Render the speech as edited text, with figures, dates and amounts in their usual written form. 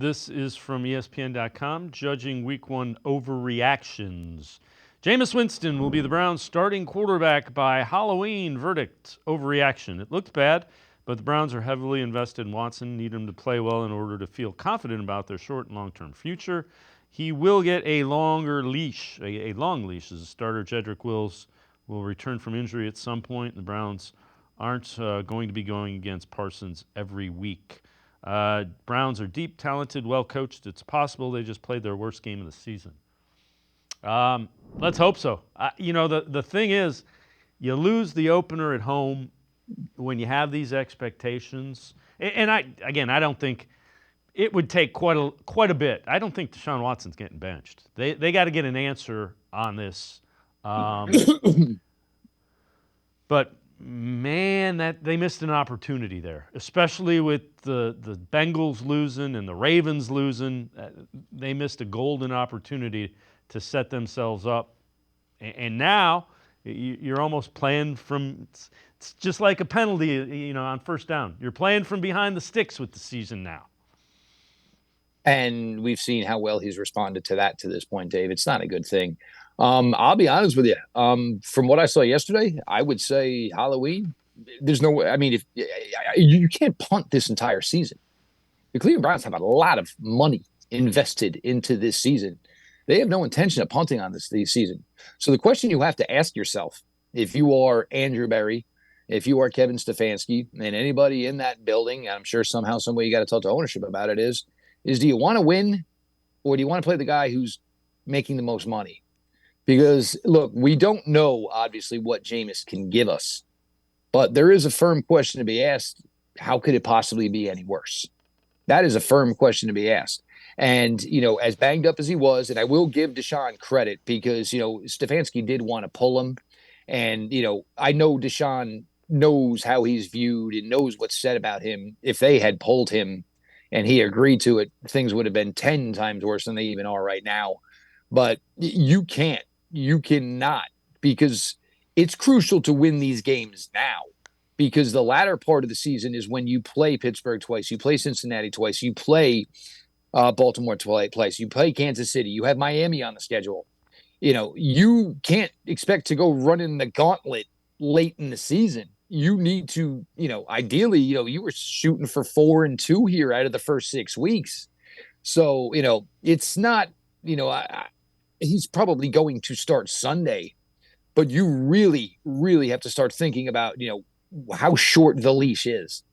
This is from ESPN.com, judging Week 1 overreactions. Jameis Winston will be the Browns' starting quarterback by Halloween. Verdict, overreaction. It looked bad, but the Browns are heavily invested in Watson, need him to play well in order to feel confident about their short and long-term future. He will get a longer leash, a long leash as a starter. Jedrick Wills will return from injury at some point. The Browns aren't going to be going against Parsons every week. Browns are deep, talented, well-coached. It's possible they just played their worst game of the season. Let's hope so. The thing is, you lose the opener at home when you have these expectations. And I don't think it would take quite a bit. I don't think Deshaun Watson's getting benched. They got to get an answer on this. But man, that they missed an opportunity there, especially with the Bengals losing and the Ravens losing. They missed a golden opportunity to set themselves up. And now you're almost playing from, it's just like a penalty, on first down. You're playing from behind the sticks with the season now. And we've seen how well he's responded to that to this point, Dave. It's not a good thing. I'll be honest with you. From what I saw yesterday, I would say Halloween. There's no way. I mean, if you can't punt this entire season. The Cleveland Browns have a lot of money invested into this season. They have no intention of punting on this season. So the question you have to ask yourself, if you are Andrew Berry, if you are Kevin Stefanski, and anybody in that building, I'm sure somehow, some way you got to talk to ownership about it, is do you want to win or do you want to play the guy who's making the most money? Because, look, we don't know, obviously, what Jameis can give us. But there is a firm question to be asked. How could it possibly be any worse? That is a firm question to be asked. And, as banged up as he was, and I will give Deshaun credit because, Stefanski did want to pull him. And, I know Deshaun knows how he's viewed and knows what's said about him. If they had pulled him and he agreed to it, things would have been 10 times worse than they even are right now. But you cannot, because it's crucial to win these games now, because the latter part of the season is when you play Pittsburgh twice, you play Cincinnati twice, you play Baltimore twice, you play Kansas City, you have Miami on the schedule. You can't expect to go running the gauntlet late in the season. You need to, ideally, you were shooting for 4-2 here out of the first 6 weeks. So, it's not, he's probably going to start Sunday, but you really, really have to start thinking about, how short the leash is.